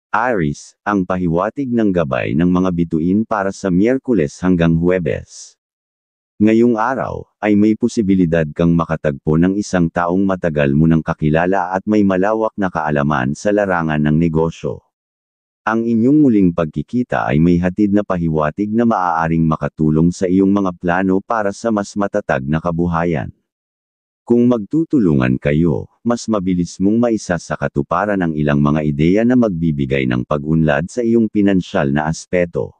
Aries, ang pahiwatig ng gabay ng mga bituin para sa Miyerkules hanggang Huwebes. Ngayong araw, ay may posibilidad kang makatagpo ng isang taong matagal mo nang kakilala at may malawak na kaalaman sa larangan ng negosyo. Ang inyong muling pagkikita ay may hatid na pahiwatig na maaaring makatulong sa iyong mga plano para sa mas matatag na kabuhayan. Kung magtutulungan kayo, mas mabilis mong maisa sa katuparan ang ilang mga ideya na magbibigay ng pag-unlad sa iyong pinansyal na aspeto.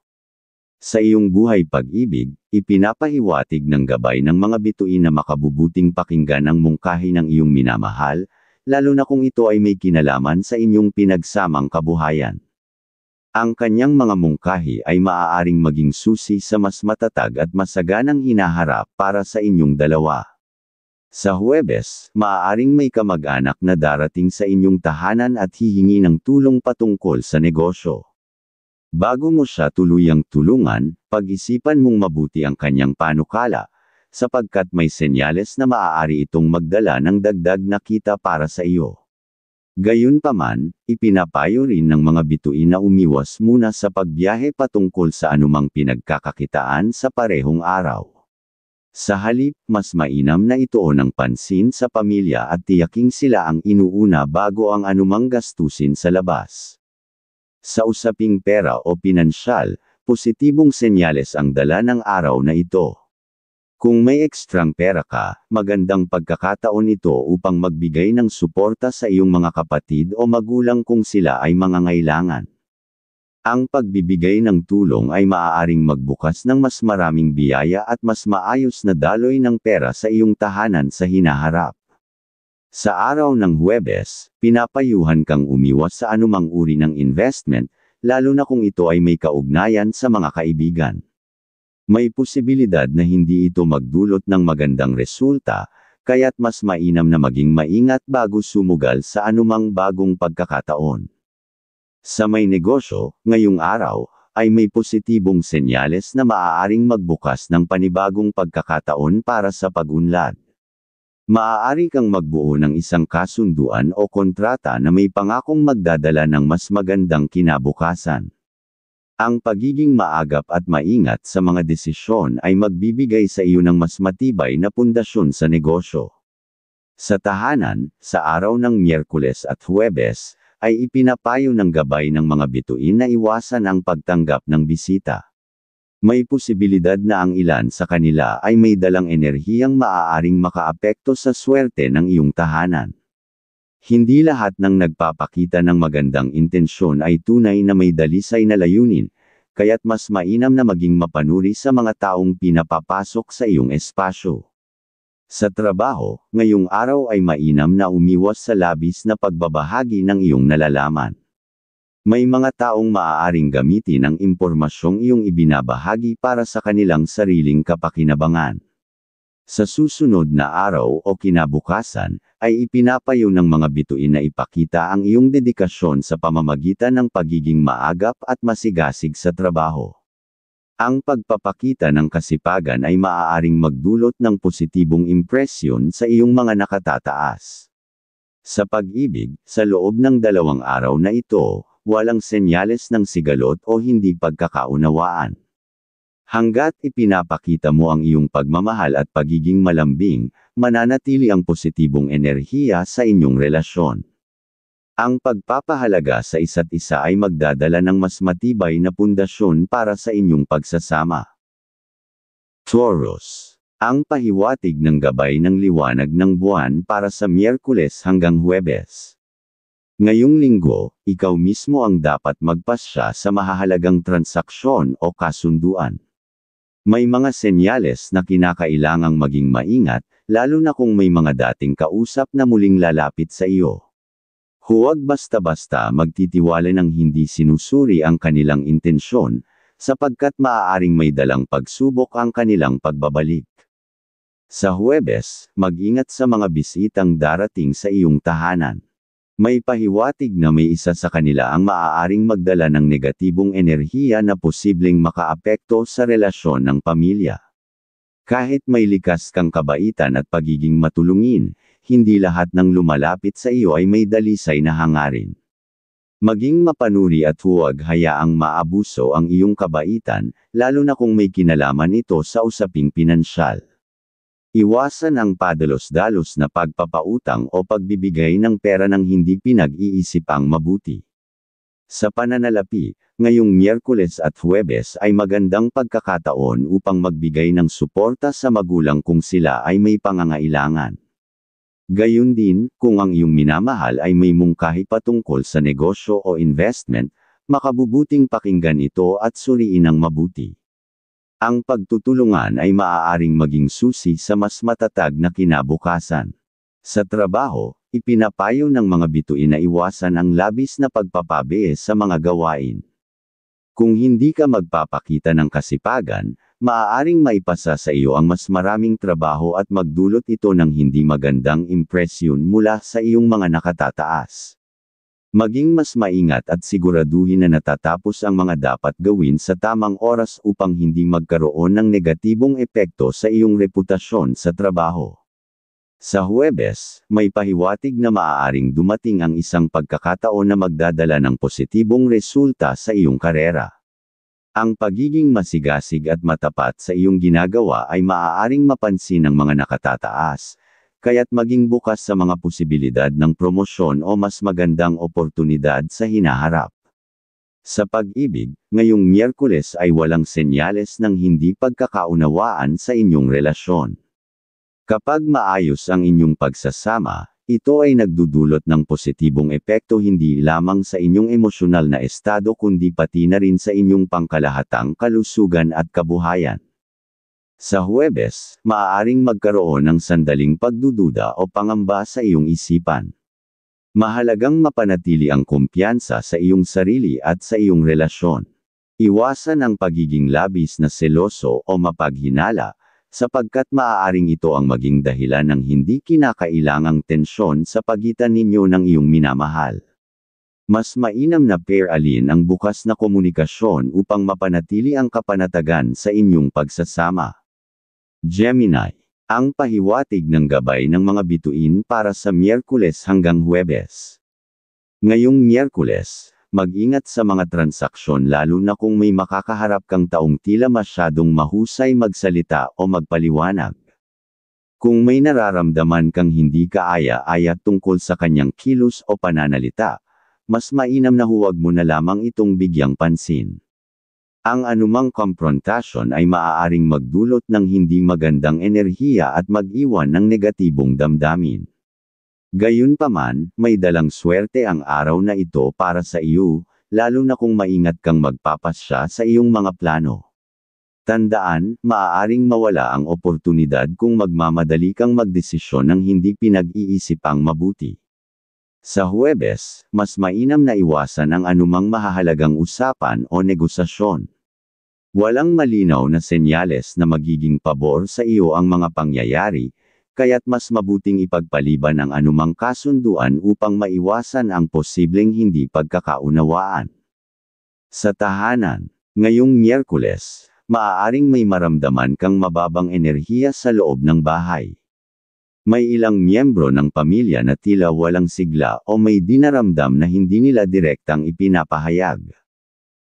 Sa iyong buhay pag-ibig, ipinapahiwatig ng gabay ng mga bituin na makabubuting pakinggan ang mungkahi ng iyong minamahal, lalo na kung ito ay may kinalaman sa inyong pinagsamang kabuhayan. Ang kanyang mga mungkahi ay maaaring maging susi sa mas matatag at masaganang hinaharap para sa inyong dalawa. Sa Huwebes, maaaring may kamag-anak na darating sa inyong tahanan at hihingi ng tulong patungkol sa negosyo. Bago mo siya tuluyang tulungan, pag-isipan mong mabuti ang kanyang panukala, sapagkat may senyales na maaari itong magdala ng dagdag na kita para sa iyo. Gayunpaman, ipinapayo rin ng mga bituin na umiwas muna sa pagbiyahe patungkol sa anumang pinagkakakitaan sa parehong araw. Sa halip, mas mainam na ituon ang pansin sa pamilya at tiyaking sila ang inuuna bago ang anumang gastusin sa labas. Sa usaping pera o pinansyal, positibong senyales ang dala ng araw na ito. Kung may ekstrang pera ka, magandang pagkakataon ito upang magbigay ng suporta sa iyong mga kapatid o magulang kung sila ay mangangailangan. Ang pagbibigay ng tulong ay maaaring magbukas ng mas maraming biyaya at mas maayos na daloy ng pera sa iyong tahanan sa hinaharap. Sa araw ng Huwebes, pinapayuhan kang umiwas sa anumang uri ng investment, lalo na kung ito ay may kaugnayan sa mga kaibigan. May posibilidad na hindi ito magdulot ng magandang resulta, kaya't mas mainam na maging maingat bago sumugal sa anumang bagong pagkakataon. Sa may negosyo, ngayong araw, ay may positibong senyales na maaaring magbukas ng panibagong pagkakataon para sa pag-unlad. Maaari kang magbuo ng isang kasunduan o kontrata na may pangakong magdadala ng mas magandang kinabukasan. Ang pagiging maagap at maingat sa mga desisyon ay magbibigay sa iyo ng mas matibay na pundasyon sa negosyo. Sa tahanan, sa araw ng Miyerkules at Huwebes, ay ipinapayo ng gabay ng mga bituin na iwasan ang pagtanggap ng bisita. May posibilidad na ang ilan sa kanila ay may dalang enerhiyang maaaring makaapekto sa swerte ng iyong tahanan. Hindi lahat ng nagpapakita ng magandang intensyon ay tunay na may dalisay na layunin, kaya't mas mainam na maging mapanuri sa mga taong pinapapasok sa iyong espasyo. Sa trabaho, ngayong araw ay mainam na umiwas sa labis na pagbabahagi ng iyong nalalaman. May mga taong maaaring gamitin ang impormasyong iyong ibinabahagi para sa kanilang sariling kapakinabangan. Sa susunod na araw o kinabukasan, ay ipinapayo ng mga bituin na ipakita ang iyong dedikasyon sa pamamagitan ng pagiging maagap at masigasig sa trabaho. Ang pagpapakita ng kasipagan ay maaaring magdulot ng positibong impresyon sa iyong mga nakatataas. Sa pag-ibig, sa loob ng 2 araw na ito, walang senyales ng sigalot o hindi pagkakaunawaan. Hanggat ipinapakita mo ang iyong pagmamahal at pagiging malambing, mananatili ang positibong enerhiya sa inyong relasyon. Ang pagpapahalaga sa isa't isa ay magdadala ng mas matibay na pundasyon para sa inyong pagsasama. Taurus. Ang pahiwatig ng gabay ng liwanag ng buwan para sa Miyerkules hanggang Huwebes. Ngayong linggo, ikaw mismo ang dapat magpasya sa mahahalagang transaksyon o kasunduan. May mga senyales na kinakailangang maging maingat, lalo na kung may mga dating kausap na muling lalapit sa iyo. Huwag basta-basta magtitiwala ng hindi sinusuri ang kanilang intensyon, sapagkat maaaring may dalang pagsubok ang kanilang pagbabalik. Sa Huwebes, mag-ingat sa mga bisitang darating sa iyong tahanan. May pahiwatig na may isa sa kanila ang maaaring magdala ng negatibong enerhiya na posibleng makaapekto sa relasyon ng pamilya. Kahit may likas kang kabaitan at pagiging matulungin, hindi lahat ng lumalapit sa iyo ay may dalisay na hangarin. Maging mapanuri at huwag hayaang maabuso ang iyong kabaitan, lalo na kung may kinalaman ito sa usaping pinansyal. Iwasan ang padalos-dalos na pagpapautang o pagbibigay ng pera ng hindi pinag-iisipang mabuti. Sa pananalapi, ngayong Miyerkules at Huwebes ay magandang pagkakataon upang magbigay ng suporta sa magulang kung sila ay may pangangailangan. Gayun din, kung ang iyong minamahal ay may mungkahi patungkol sa negosyo o investment, makabubuting pakinggan ito at suriin ng mabuti. Ang pagtutulungan ay maaaring maging susi sa mas matatag na kinabukasan. Sa trabaho, ipinapayo ng mga bituin na iwasan ang labis na pagpapabies sa mga gawain. Kung hindi ka magpapakita ng kasipagan, maaaring maipasa sa iyo ang mas maraming trabaho at magdulot ito ng hindi magandang impresyon mula sa iyong mga nakatataas. Maging mas maingat at siguraduhin na natatapos ang mga dapat gawin sa tamang oras upang hindi magkaroon ng negatibong epekto sa iyong reputasyon sa trabaho. Sa Huwebes, may pahiwatig na maaaring dumating ang isang pagkakataon na magdadala ng positibong resulta sa iyong karera. Ang pagiging masigasig at matapat sa iyong ginagawa ay maaaring mapansin ng mga nakatataas, kaya't maging bukas sa mga posibilidad ng promosyon o mas magandang oportunidad sa hinaharap. Sa pag-ibig, ngayong Miyerkules ay walang senyales ng hindi pagkakaunawaan sa inyong relasyon. Kapag maayos ang inyong pagsasama, ito ay nagdudulot ng positibong epekto hindi lamang sa inyong emosyonal na estado kundi pati na rin sa inyong pangkalahatang kalusugan at kabuhayan. Sa Huwebes, maaaring magkaroon ng sandaling pagdududa o pangamba sa iyong isipan. Mahalagang mapanatili ang kumpiyansa sa iyong sarili at sa iyong relasyon. Iwasan ang pagiging labis na seloso o mapaghinala, sapagkat maaaring ito ang maging dahilan ng hindi kinakailangang tensyon sa pagitan ninyo ng iyong minamahal. Mas mainam na pair-alin ang bukas na komunikasyon upang mapanatili ang kapanatagan sa inyong pagsasama. Gemini, ang pahiwatig ng gabay ng mga bituin para sa Miyerkules hanggang Huwebes. Ngayong Miyerkules, mag-ingat sa mga transaksyon lalo na kung may makakaharap kang taong tila masyadong mahusay magsalita o magpaliwanag. Kung may nararamdaman kang hindi kaaya-aya tungkol sa kanyang kilos o pananalita, mas mainam na huwag mo na lamang itong bigyang pansin. Ang anumang komprontasyon ay maaaring magdulot ng hindi magandang enerhiya at mag-iwan ng negatibong damdamin. Gayunpaman, may dalang swerte ang araw na ito para sa iyo, lalo na kung maingat kang magpapasya sa iyong mga plano. Tandaan, maaaring mawala ang oportunidad kung magmamadali kang magdesisyon ng hindi pinag-iisipang mabuti. Sa Huwebes, mas mainam na iwasan ang anumang mahahalagang usapan o negosasyon. Walang malinaw na senyales na magiging pabor sa iyo ang mga pangyayari, kaya't mas mabuting ipagpaliban ang anumang kasunduan upang maiwasan ang posibleng hindi pagkakaunawaan. Sa tahanan, ngayong Miyerkules, maaaring may maramdaman kang mababang enerhiya sa loob ng bahay. May ilang miyembro ng pamilya na tila walang sigla o may dinaramdam na hindi nila direktang ipinapahayag.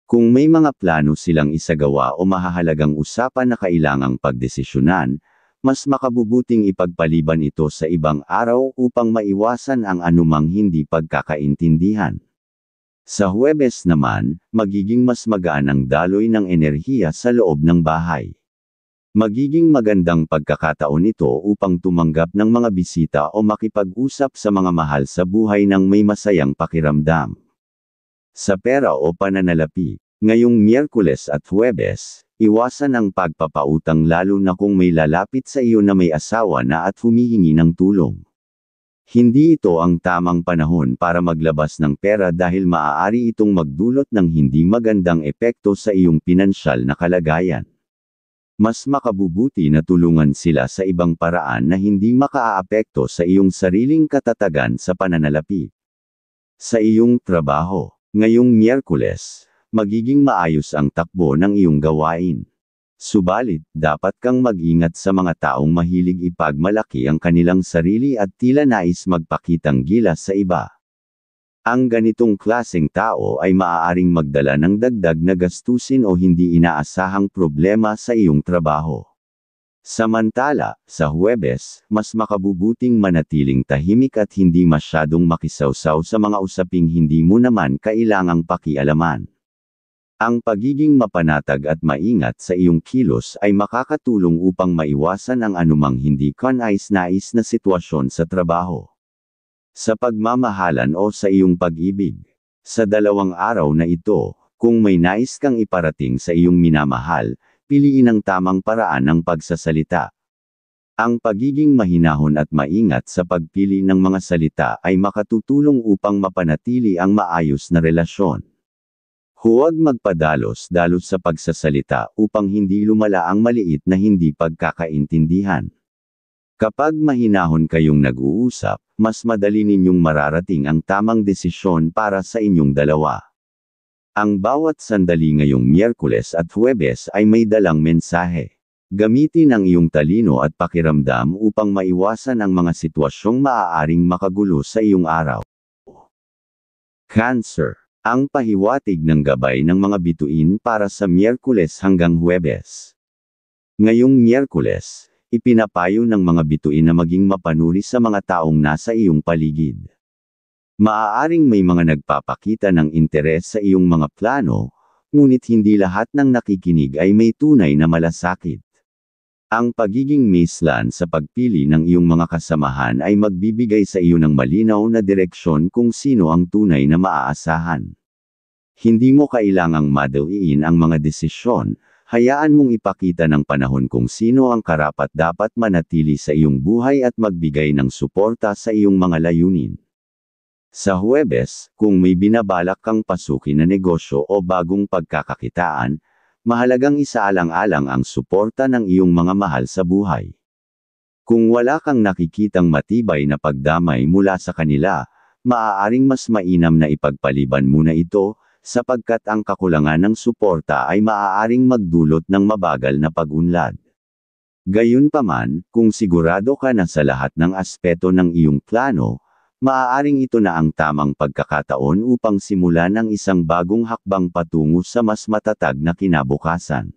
Kung may mga plano silang isagawa o mahahalagang usapan na kailangang pagdesisyonan, mas makabubuting ipagpaliban ito sa ibang araw upang maiwasan ang anumang hindi pagkakaintindihan. Sa Huwebes naman, magiging mas magaan ang daloy ng enerhiya sa loob ng bahay. Magiging magandang pagkakataon ito upang tumanggap ng mga bisita o makipag-usap sa mga mahal sa buhay ng may masayang pakiramdam. Sa pera o pananalapi, ngayong Miyerkules at Huwebes, iwasan ang pagpapautang lalo na kung may lalapit sa iyo na may asawa na at humihingi ng tulong. Hindi ito ang tamang panahon para maglabas ng pera dahil maaari itong magdulot ng hindi magandang epekto sa iyong pinansyal na kalagayan. Mas makabubuti na tulungan sila sa ibang paraan na hindi makaaapekto sa iyong sariling katatagan sa pananalapi. Sa iyong trabaho, ngayong Miyerkules, magiging maayos ang takbo ng iyong gawain. Subalit, dapat kang mag-ingat sa mga taong mahilig ipagmalaki ang kanilang sarili at tila nais magpakitang gilas sa iba. Ang ganitong klaseng tao ay maaaring magdala ng dagdag na gastusin o hindi inaasahang problema sa iyong trabaho. Samantala, sa Huwebes, mas makabubuting manatiling tahimik at hindi masyadong makisawsaw sa mga usaping hindi mo naman kailangang pakialaman. Ang pagiging mapanatag at maingat sa iyong kilos ay makakatulong upang maiwasan ang anumang hindi kanais-nais na sitwasyon sa trabaho, sa pagmamahalan o sa iyong pag-ibig. Sa 2 araw na ito, kung may nais kang iparating sa iyong minamahal, piliin ang tamang paraan ng pagsasalita. Ang pagiging mahinahon at maingat sa pagpili ng mga salita ay makatutulong upang mapanatili ang maayos na relasyon. Huwag magpadalos-dalos sa pagsasalita upang hindi lumala ang maliit na hindi pagkakaintindihan. Kapag mahinahon kayong nag-uusap, mas madali ninyong mararating ang tamang desisyon para sa inyong dalawa. Ang bawat sandali ngayong Miyerkules at Huwebes ay may dalang mensahe. Gamitin ang iyong talino at pakiramdam upang maiwasan ang mga sitwasyong maaaring makagulo sa iyong araw. Cancer. Ang pahiwatig ng gabay ng mga bituin para sa Miyerkules hanggang Huwebes. Ngayong Miyerkules, ipinapayo ng mga bituin na maging mapanuri sa mga taong nasa iyong paligid. Maaaring may mga nagpapakita ng interes sa iyong mga plano, ngunit hindi lahat ng nakikinig ay may tunay na malasakit. Ang pagiging maislan sa pagpili ng iyong mga kasamahan ay magbibigay sa iyo ng malinaw na direksyon kung sino ang tunay na maaasahan. Hindi mo kailangang madaliin ang mga desisyon, hayaan mong ipakita ng panahon kung sino ang karapat-dapat manatili sa iyong buhay at magbigay ng suporta sa iyong mga layunin. Sa Huwebes, kung may binabalak kang pasukin na negosyo o bagong pagkakakitaan, mahalagang isaalang-alang ang suporta ng iyong mga mahal sa buhay. Kung wala kang nakikitang matibay na pagdamay mula sa kanila, maaaring mas mainam na ipagpaliban muna ito, sapagkat ang kakulangan ng suporta ay maaaring magdulot ng mabagal na pag-unlad. Gayunpaman, kung sigurado ka na sa lahat ng aspeto ng iyong plano, maaaring ito na ang tamang pagkakataon upang simulan ang isang bagong hakbang patungo sa mas matatag na kinabukasan.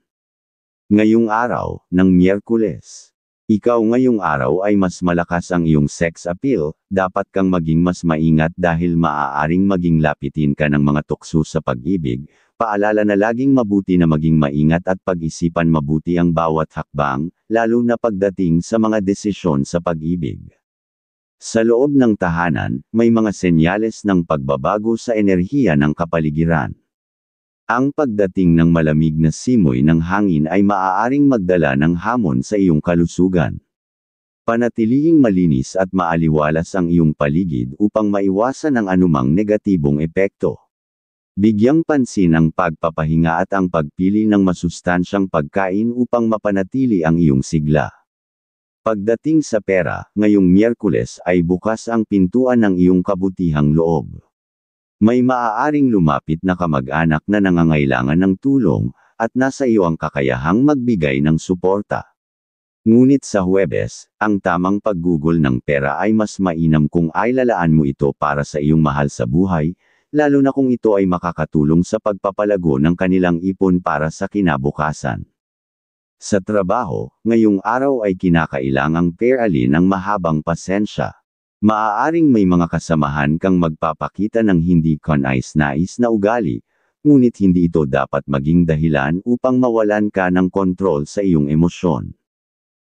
Ngayong araw, ng Miyerkules. Ikaw ngayong araw ay mas malakas ang iyong sex appeal, dapat kang maging mas maingat dahil maaaring maging lapitin ka ng mga tukso sa pag-ibig. Paalala na laging mabuti na maging maingat at pag-isipan mabuti ang bawat hakbang, lalo na pagdating sa mga desisyon sa pag-ibig. Sa loob ng tahanan, may mga senyales ng pagbabago sa enerhiya ng kapaligiran. Ang pagdating ng malamig na simoy ng hangin ay maaaring magdala ng hamon sa iyong kalusugan. Panatilihing malinis at maaliwalas ang iyong paligid upang maiwasan ang anumang negatibong epekto. Bigyang pansin ang pagpapahinga at ang pagpili ng masustansyang pagkain upang mapanatili ang iyong sigla. Pagdating sa pera, ngayong Miyerkules ay bukas ang pintuan ng iyong kabutihang loob. May maaaring lumapit na kamag-anak na nangangailangan ng tulong, at nasa iyo ang kakayahang magbigay ng suporta. Ngunit sa Huwebes, ang tamang paggugol ng pera ay mas mainam kung ailalaan mo ito para sa iyong mahal sa buhay, lalo na kung ito ay makakatulong sa pagpapalago ng kanilang ipon para sa kinabukasan. Sa trabaho, ngayong araw ay kinakailangang pairalin ang mahabang pasensya. Maaaring may mga kasamahan kang magpapakita ng hindi kanais-nais na ugali, ngunit hindi ito dapat maging dahilan upang mawalan ka ng kontrol sa iyong emosyon.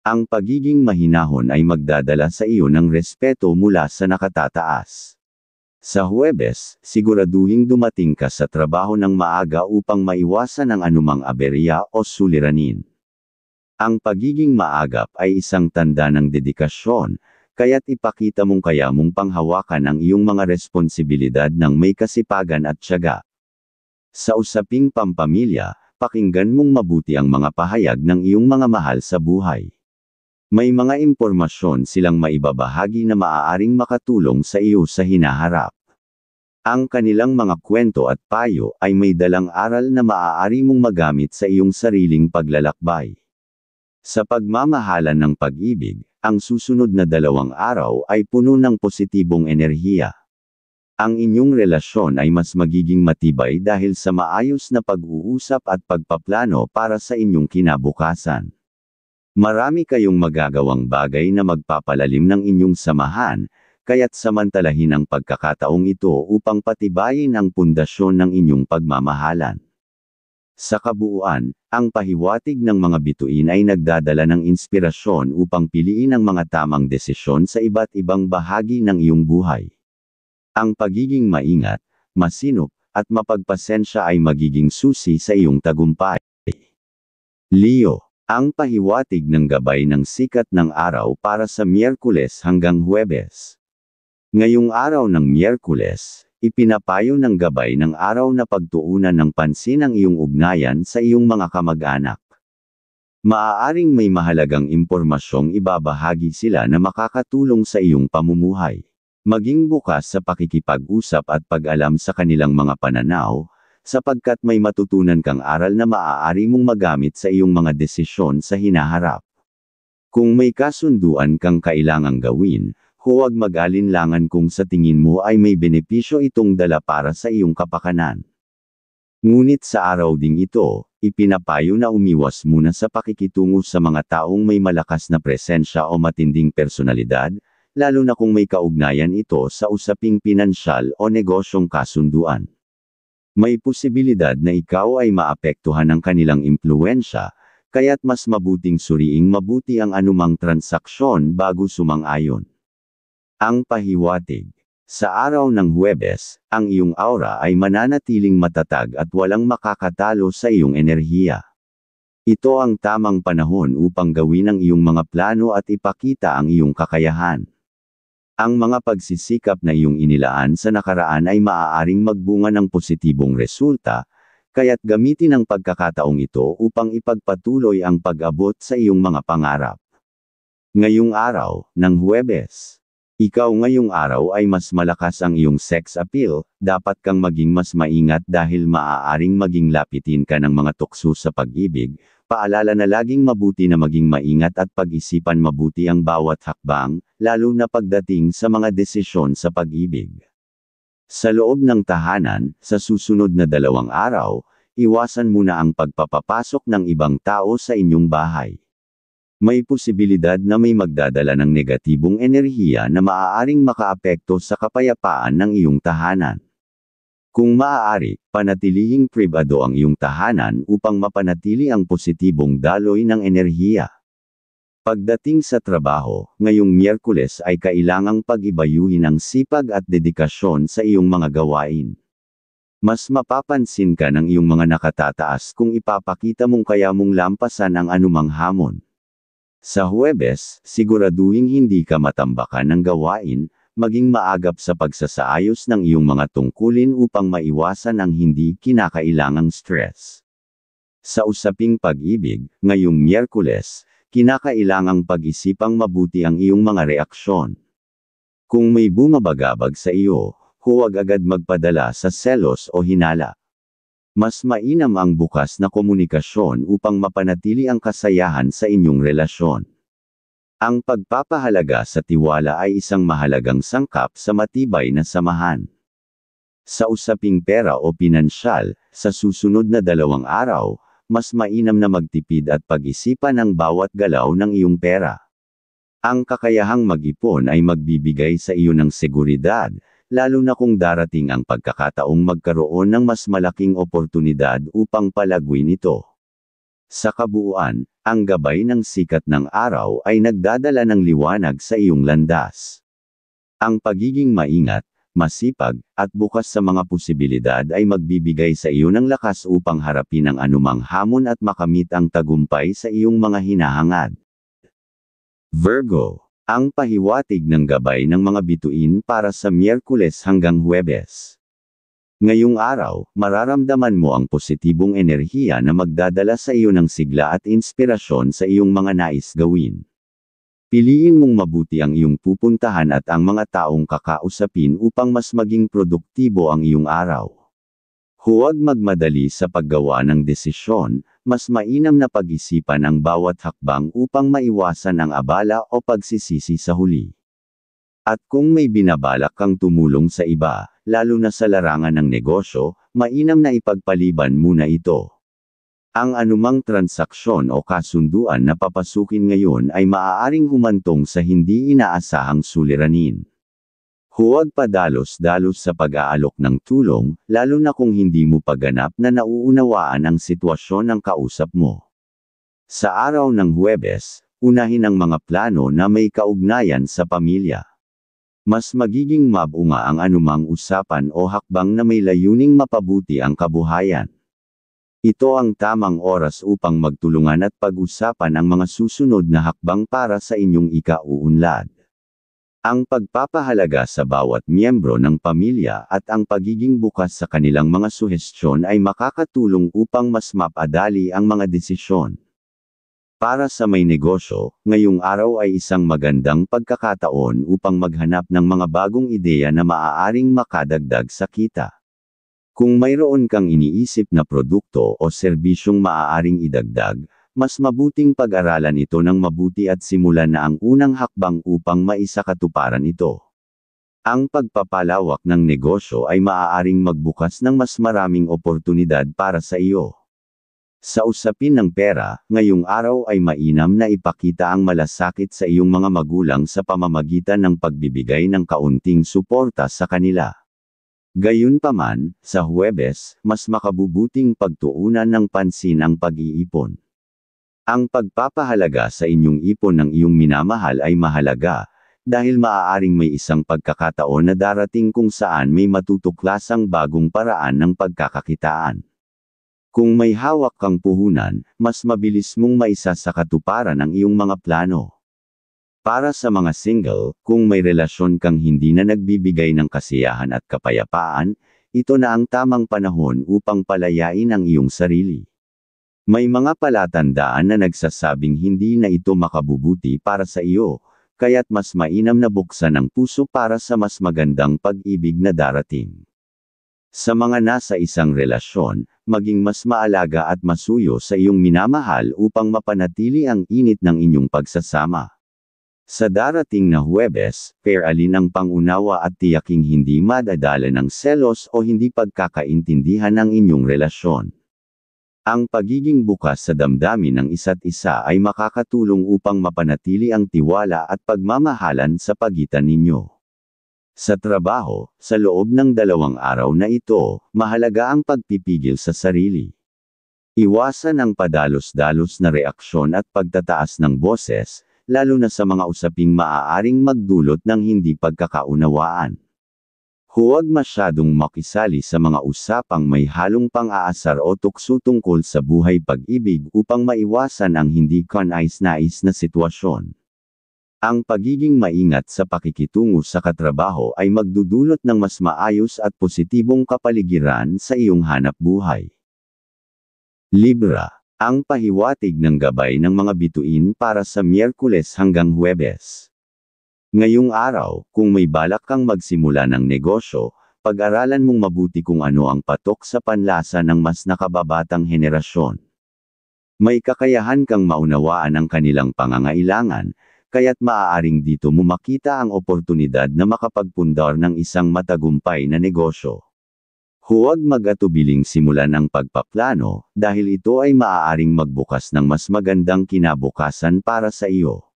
Ang pagiging mahinahon ay magdadala sa iyo ng respeto mula sa nakatataas. Sa Huwebes, siguraduhing dumating ka sa trabaho ng maaga upang maiwasan ang anumang aberya o suliranin. Ang pagiging maagap ay isang tanda ng dedikasyon, kaya't ipakita mong kaya mong panghawakan ang iyong mga responsibilidad ng may kasipagan at tiyaga. Sa usaping pampamilya, pakinggan mong mabuti ang mga pahayag ng iyong mga mahal sa buhay. May mga impormasyon silang maibabahagi na maaaring makatulong sa iyo sa hinaharap. Ang kanilang mga kwento at payo ay may dalang aral na maaari mong magamit sa iyong sariling paglalakbay. Sa pagmamahalan ng pag-ibig, ang susunod na 2 araw ay puno ng positibong enerhiya. Ang inyong relasyon ay mas magiging matibay dahil sa maayos na pag-uusap at pagpaplano para sa inyong kinabukasan. Marami kayong magagawang bagay na magpapalalim ng inyong samahan, kaya't samantalahin ang pagkakataong ito upang patibayin ang pundasyon ng inyong pagmamahalan. Sa kabuuan, ang pahiwatig ng mga bituin ay nagdadala ng inspirasyon upang piliin ang mga tamang desisyon sa iba't ibang bahagi ng iyong buhay. Ang pagiging maingat, masinop, at mapagpasensya ay magiging susi sa iyong tagumpay. Leo, ang pahiwatig ng gabay ng sikat ng araw para sa Miyerkules hanggang Huwebes. Ngayong araw ng Miyerkules, ipinapayo ng gabay ng araw na pagtuunan ng pansin ang iyong ugnayan sa iyong mga kamag-anak. Maaaring may mahalagang impormasyong ibabahagi sila na makakatulong sa iyong pamumuhay. Maging bukas sa pakikipag-usap at pag-alam sa kanilang mga pananaw, sapagkat may matutunan kang aral na maaari mong magamit sa iyong mga desisyon sa hinaharap. Kung may kasunduan kang kailangang gawin, huwag mag-alinlangan kung sa tingin mo ay may benepisyo itong dala para sa iyong kapakanan. Ngunit sa araw ding ito, ipinapayo na umiwas muna sa pakikitungo sa mga taong may malakas na presensya o matinding personalidad, lalo na kung may kaugnayan ito sa usaping pinansyal o negosyong kasunduan. May posibilidad na ikaw ay maapektuhan ng kanilang impluwensya, kaya't mas mabuting suriing mabuti ang anumang transaksyon bago sumang-ayon. Ang pahiwatig. Sa araw ng Huwebes, ang iyong aura ay mananatiling matatag at walang makakatalo sa iyong enerhiya. Ito ang tamang panahon upang gawin ang iyong mga plano at ipakita ang iyong kakayahan. Ang mga pagsisikap na iyong inilaan sa nakaraan ay maaaring magbunga ng positibong resulta, kaya't gamitin ang pagkakataong ito upang ipagpatuloy ang pag-abot sa iyong mga pangarap. Ngayong araw, ng Huwebes. Ikaw ngayong araw ay mas malakas ang iyong sex appeal, dapat kang maging mas maingat dahil maaaring maging lapitin ka ng mga tukso sa pag-ibig. Paalala na laging mabuti na maging maingat at pag-isipan mabuti ang bawat hakbang, lalo na pagdating sa mga desisyon sa pag-ibig. Sa loob ng tahanan, sa susunod na 2 araw, iwasan muna ang pagpapapasok ng ibang tao sa inyong bahay. May posibilidad na may magdadala ng negatibong enerhiya na maaaring makaapekto sa kapayapaan ng iyong tahanan. Kung maaari, panatilihing pribado ang iyong tahanan upang mapanatili ang positibong daloy ng enerhiya. Pagdating sa trabaho, ngayong Miyerkules ay kailangang pag-ibayuhin ang sipag at dedikasyon sa iyong mga gawain. Mas mapapansin ka ng iyong mga nakatataas kung ipapakita mong kaya mong lampasan ang anumang hamon. Sa Huwebes, siguraduhin hindi ka matambakan ng gawain, maging maagap sa pagsasaayos ng iyong mga tungkulin upang maiwasan ang hindi kinakailangang stress. Sa usaping pag-ibig, ngayong Miyerkules, kinakailangang pag-isipang mabuti ang iyong mga reaksyon. Kung may bumabagabag sa iyo, huwag agad magpadala sa selos o hinala. Mas mainam ang bukas na komunikasyon upang mapanatili ang kasayahan sa inyong relasyon. Ang pagpapahalaga sa tiwala ay isang mahalagang sangkap sa matibay na samahan. Sa usaping pera o pinansyal, sa susunod na 2 araw, mas mainam na magtipid at pag-isipan ang bawat galaw ng iyong pera. Ang kakayahang mag-ipon ay magbibigay sa iyo ng seguridad, lalo na kung darating ang pagkakataong magkaroon ng mas malaking oportunidad upang palaguin ito. Sa kabuuan, ang gabay ng sikat ng araw ay nagdadala ng liwanag sa iyong landas. Ang pagiging maingat, masipag, at bukas sa mga posibilidad ay magbibigay sa iyo ng lakas upang harapin ang anumang hamon at makamit ang tagumpay sa iyong mga hinahangad. Virgo, ang pahiwatig ng gabay ng mga bituin para sa Miyerkules hanggang Huwebes. Ngayong araw, mararamdaman mo ang positibong enerhiya na magdadala sa iyo ng sigla at inspirasyon sa iyong mga nais gawin. Piliin mong mabuti ang iyong pupuntahan at ang mga taong kakausapin upang mas maging produktibo ang iyong araw. Huwag magmadali sa paggawa ng desisyon, mas mainam na pag-isipan ang bawat hakbang upang maiwasan ang abala o pagsisisi sa huli. At kung may binabalak kang tumulong sa iba, lalo na sa larangan ng negosyo, mainam na ipagpaliban muna ito. Ang anumang transaksyon o kasunduan na papasukin ngayon ay maaaring humantong sa hindi inaasahang suliranin. Huwag padalos-dalos sa pag-aalok ng tulong, lalo na kung hindi mo paganap na nauunawaan ang sitwasyon ng kausap mo. Sa araw ng Huwebes, unahin ang mga plano na may kaugnayan sa pamilya. Mas magiging mabunga ang anumang usapan o hakbang na may layuning mapabuti ang kabuhayan. Ito ang tamang oras upang magtulungan at pag-usapan ang mga susunod na hakbang para sa inyong ikauunlad. Ang pagpapahalaga sa bawat miyembro ng pamilya at ang pagiging bukas sa kanilang mga suhestyon ay makakatulong upang mas mapadali ang mga desisyon. Para sa may negosyo, ngayong araw ay isang magandang pagkakataon upang maghanap ng mga bagong ideya na maaaring makadagdag sa kita. Kung mayroon kang iniisip na produkto o serbisyong maaaring idagdag, mas mabuting pag-aralan ito ng mabuti at simulan na ang unang hakbang upang maisakatuparan ito. Ang pagpapalawak ng negosyo ay maaaring magbukas ng mas maraming oportunidad para sa iyo. Sa usapin ng pera, ngayong araw ay mainam na ipakita ang malasakit sa iyong mga magulang sa pamamagitan ng pagbibigay ng kaunting suporta sa kanila. Gayunpaman, sa Huwebes, mas makabubuting pagtuunan ng pansin ang pag-iipon. Ang pagpapahalaga sa inyong ipon ng iyong minamahal ay mahalaga, dahil maaaring may isang pagkakataon na darating kung saan may matutuklasang bagong paraan ng pagkakakitaan. Kung may hawak kang puhunan, mas mabilis mong maisasakatuparan ang iyong mga plano. Para sa mga single, kung may relasyon kang hindi na nagbibigay ng kasiyahan at kapayapaan, ito na ang tamang panahon upang palayain ang iyong sarili. May mga palatandaan na nagsasabing hindi na ito makabubuti para sa iyo, kaya't mas mainam na buksan ang puso para sa mas magandang pag-ibig na darating. Sa mga nasa isang relasyon, maging mas maalaga at masuyo sa iyong minamahal upang mapanatili ang init ng inyong pagsasama. Sa darating na Huwebes, alin ang pangunawa at tiyaking hindi madadala ng selos o hindi pagkakaintindihan ng inyong relasyon. Ang pagiging bukas sa damdamin ng isa't isa ay makakatulong upang mapanatili ang tiwala at pagmamahalan sa pagitan ninyo. Sa trabaho, sa loob ng 2 araw na ito, mahalaga ang pagpipigil sa sarili. Iwasan ang padalos-dalos na reaksyon at pagtataas ng boses, lalo na sa mga usaping maaaring magdulot ng hindi pagkakaunawaan. Huwag masyadong makisali sa mga usapang may halong pang-aasar o tukso tungkol sa buhay pag-ibig upang maiwasan ang hindi kanais-nais na sitwasyon. Ang pagiging maingat sa pakikitungo sa katrabaho ay magdudulot ng mas maayos at positibong kapaligiran sa iyong hanap buhay. Libra. Ang pahiwatig ng gabay ng mga bituin para sa Miyerkules hanggang Huwebes. Ngayong araw, kung may balak kang magsimula ng negosyo, pag-aralan mong mabuti kung ano ang patok sa panlasa ng mas nakababatang henerasyon. May kakayahan kang maunawaan ang kanilang pangangailangan, kaya't maaaring dito mo makita ang oportunidad na makapagpundar ng isang matagumpay na negosyo. Huwag mag-atubiling simulan ang pagpaplano, dahil ito ay maaaring magbukas ng mas magandang kinabukasan para sa iyo.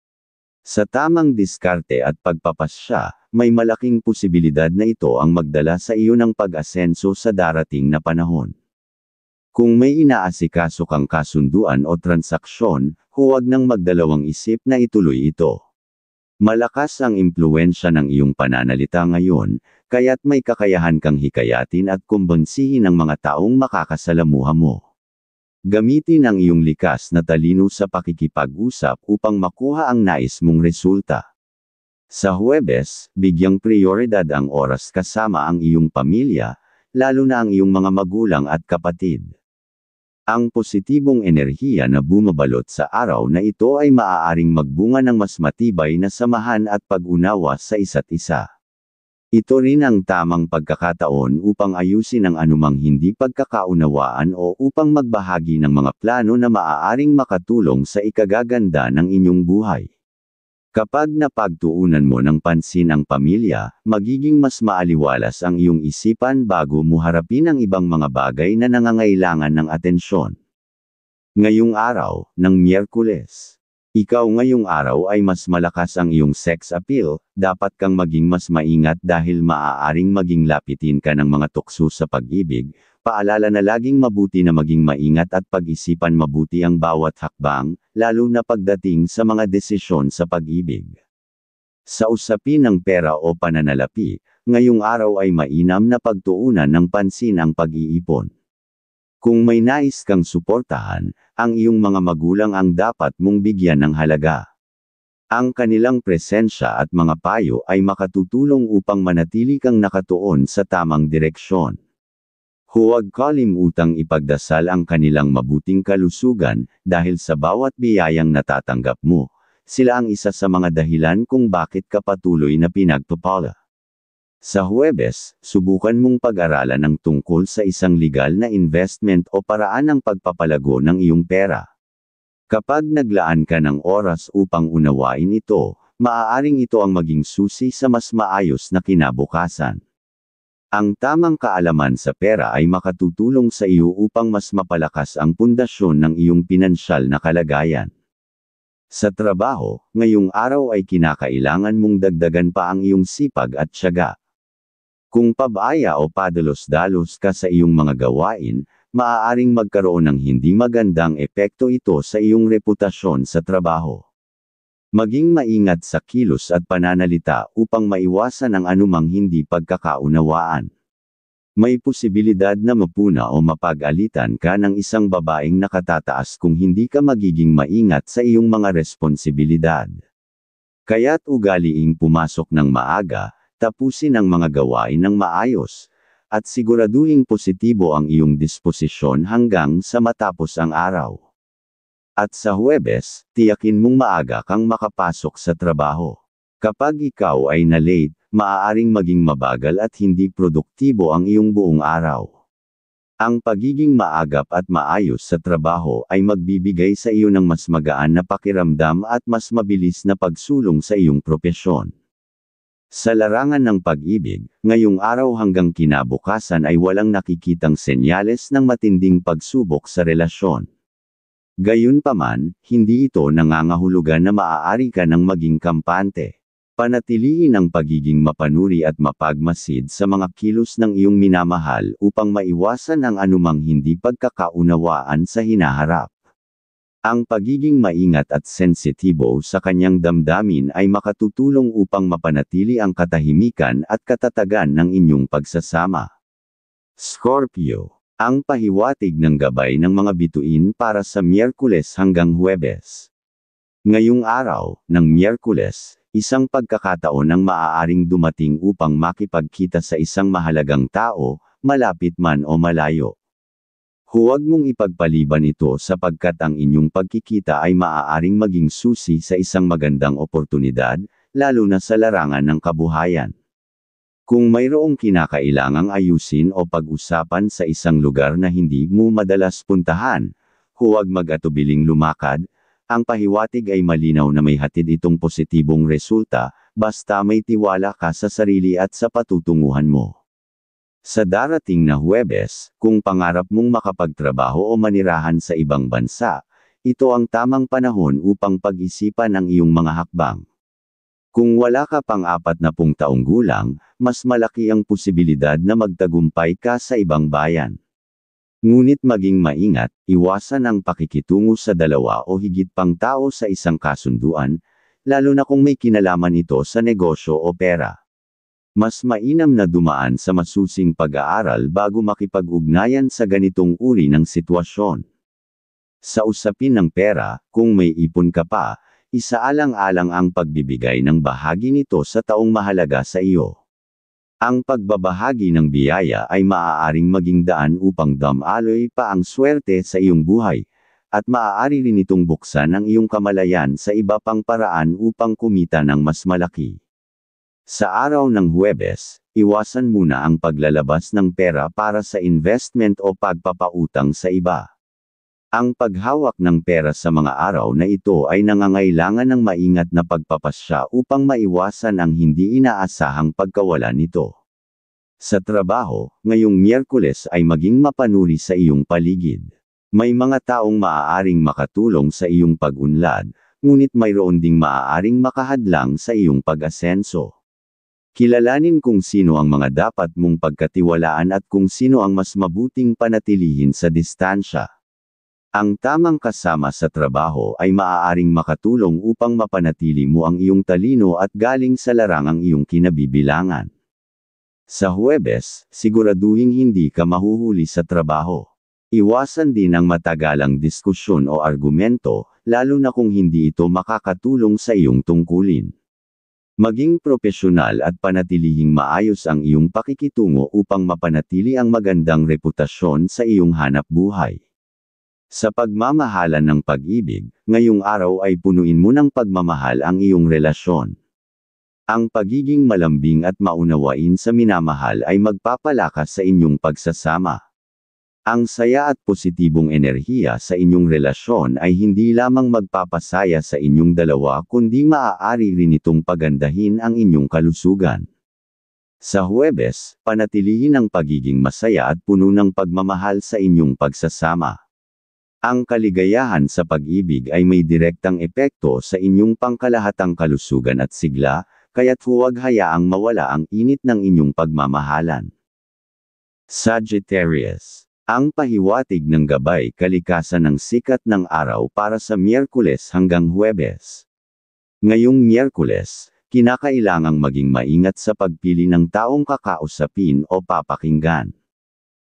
Sa tamang diskarte at pagpapasya, may malaking posibilidad na ito ang magdala sa iyo ng pag-asenso sa darating na panahon. Kung may inaasikaso kang kasunduan o transaksyon, huwag nang magdalawang isip na ituloy ito. Malakas ang impluwensya ng iyong pananalita ngayon, kaya't may kakayahan kang hikayatin at kumbensihin ang mga taong makakasalamuha mo. Gamitin ang iyong likas na talino sa pakikipag-usap upang makuha ang nais mong resulta. Sa Huwebes, bigyang prioridad ang oras kasama ang iyong pamilya, lalo na ang iyong mga magulang at kapatid. Ang positibong enerhiya na bumabalot sa araw na ito ay maaaring magbunga ng mas matibay na samahan at pag-unawa sa isa't isa. Ito rin ang tamang pagkakataon upang ayusin ang anumang hindi pagkakaunawaan o upang magbahagi ng mga plano na maaaring makatulong sa ikagaganda ng inyong buhay. Kapag napagtuunan mo ng pansin ang pamilya, magiging mas maaliwalas ang iyong isipan bago mo harapin ang ibang mga bagay na nangangailangan ng atensyon. Ngayong araw, ng Miyerkules. Ikaw ngayong araw ay mas malakas ang iyong sex appeal, dapat kang maging mas maingat dahil maaaring maging lapitin ka ng mga tukso sa pag-ibig. Paalala na laging mabuti na maging maingat at pag-isipan mabuti ang bawat hakbang, lalo na pagdating sa mga desisyon sa pag-ibig. Sa usapin ng pera o pananalapi, ngayong araw ay mainam na pagtuunan ng pansin ang pag-iipon. Kung may nais kang suportahan, ang iyong mga magulang ang dapat mong bigyan ng halaga. Ang kanilang presensya at mga payo ay makatutulong upang manatili kang nakatuon sa tamang direksyon. Huwag kalimutang ipagdasal ang kanilang mabuting kalusugan, dahil sa bawat biyayang natatanggap mo, sila ang isa sa mga dahilan kung bakit ka patuloy na pinagpapala. Sa Huwebes, subukan mong pag-aralan ang tungkol sa isang legal na investment o paraan ng pagpapalago ng iyong pera. Kapag naglaan ka ng oras upang unawain ito, maaaring ito ang maging susi sa mas maayos na kinabukasan. Ang tamang kaalaman sa pera ay makatutulong sa iyo upang mas mapalakas ang pundasyon ng iyong pinansyal na kalagayan. Sa trabaho, ngayong araw ay kinakailangan mong dagdagan pa ang iyong sipag at tiyaga. Kung pabaya o padalos-dalos ka sa iyong mga gawain, maaaring magkaroon ng hindi magandang epekto ito sa iyong reputasyon sa trabaho. Maging maingat sa kilos at pananalita upang maiwasan ang anumang hindi pagkakaunawaan. May posibilidad na mapuna o mapag-alitan ka ng isang babaeng nakatataas kung hindi ka magiging maingat sa iyong mga responsibilidad. Kaya't ugaliing pumasok ng maaga, tapusin ang mga gawain ng maayos, at siguraduhing positibo ang iyong disposisyon hanggang sa matapos ang araw. At sa Huwebes, tiyakin mong maaga kang makapasok sa trabaho. Kapag ikaw ay na-late, maaaring maging mabagal at hindi produktibo ang iyong buong araw. Ang pagiging maagap at maayos sa trabaho ay magbibigay sa iyo ng mas magaan na pakiramdam at mas mabilis na pagsulong sa iyong propesyon. Sa larangan ng pag-ibig, ngayong araw hanggang kinabukasan ay walang nakikitang senyales ng matinding pagsubok sa relasyon. Gayunpaman, hindi ito nangangahulugan na maaari ka ng maging kampante. Panatilihin ang pagiging mapanuri at mapagmasid sa mga kilos ng iyong minamahal upang maiwasan ang anumang hindi pagkakaunawaan sa hinaharap. Ang pagiging maingat at sensitibo sa kanyang damdamin ay makatutulong upang mapanatili ang katahimikan at katatagan ng inyong pagsasama. Scorpio. Ang pahiwatig ng gabay ng mga bituin para sa Miyerkules hanggang Huwebes. Ngayong araw, ng Miyerkules, isang pagkakataon ang maaaring dumating upang makipagkita sa isang mahalagang tao, malapit man o malayo. Huwag mong ipagpaliban ito sapagkat ang inyong pagkikita ay maaaring maging susi sa isang magandang oportunidad, lalo na sa larangan ng kabuhayan. Kung mayroong kinakailangang ayusin o pag-usapan sa isang lugar na hindi mo madalas puntahan, huwag mag-atubiling lumakad. Ang pahiwatig ay malinaw na may hatid itong positibong resulta, basta may tiwala ka sa sarili at sa patutunguhan mo. Sa darating na Huwebes, kung pangarap mong makapagtrabaho o manirahan sa ibang bansa, ito ang tamang panahon upang pag-isipan ang iyong mga hakbang. Kung wala ka pang 40 taong gulang, mas malaki ang posibilidad na magtagumpay ka sa ibang bayan. Ngunit maging maingat, iwasan ang pakikitungo sa dalawa o higit pang tao sa isang kasunduan, lalo na kung may kinalaman ito sa negosyo o pera. Mas mainam na dumaan sa masusing pag-aaral bago makipag-ugnayan sa ganitong uri ng sitwasyon. Sa usapin ng pera, kung may ipon ka pa, isaalang-alang ang pagbibigay ng bahagi nito sa taong mahalaga sa iyo. Ang pagbabahagi ng biyaya ay maaaring maging daan upang damaloy pa ang swerte sa iyong buhay, at maaari rin itong buksan ang iyong kamalayan sa iba pang paraan upang kumita ng mas malaki. Sa araw ng Huwebes, iwasan muna ang paglalabas ng pera para sa investment o pagpapautang sa iba. Ang paghawak ng pera sa mga araw na ito ay nangangailangan ng maingat na pagpapasya upang maiwasan ang hindi inaasahang pagkawala nito. Sa trabaho, ngayong Miyerkules ay maging mapanuri sa iyong paligid. May mga taong maaaring makatulong sa iyong pag-unlad, ngunit mayroon ding maaaring makahadlang sa iyong pag-asenso. Kilalanin kung sino ang mga dapat mong pagkatiwalaan at kung sino ang mas mabuting panatilihin sa distansya. Ang tamang kasama sa trabaho ay maaaring makatulong upang mapanatili mo ang iyong talino at galing sa larangang iyong kinabibilangan. Sa Huwebes, siguraduhing hindi ka mahuhuli sa trabaho. Iwasan din ang matagalang diskusyon o argumento, lalo na kung hindi ito makakatulong sa iyong tungkulin. Maging propesyonal at panatilihing maayos ang iyong pakikitungo upang mapanatili ang magandang reputasyon sa iyong hanapbuhay. Sa pagmamahalan ng pag-ibig, ngayong araw ay punuin mo ng pagmamahal ang iyong relasyon. Ang pagiging malambing at maunawain sa minamahal ay magpapalakas sa inyong pagsasama. Ang saya at positibong enerhiya sa inyong relasyon ay hindi lamang magpapasaya sa inyong dalawa kundi maaari rin itong pagandahin ang inyong kalusugan. Sa Huwebes, panatilihin ang pagiging masaya at puno ng pagmamahal sa inyong pagsasama. Ang kaligayahan sa pag-ibig ay may direktang epekto sa inyong pangkalahatang kalusugan at sigla, kaya't huwag hayaang mawala ang init ng inyong pagmamahalan. Sagittarius. Ang pahiwatig ng gabay kalikasan ng sikat ng araw para sa Miyerkules hanggang Huwebes. Ngayong Miyerkules, kinakailangang maging maingat sa pagpili ng taong kakausapin o papakinggan.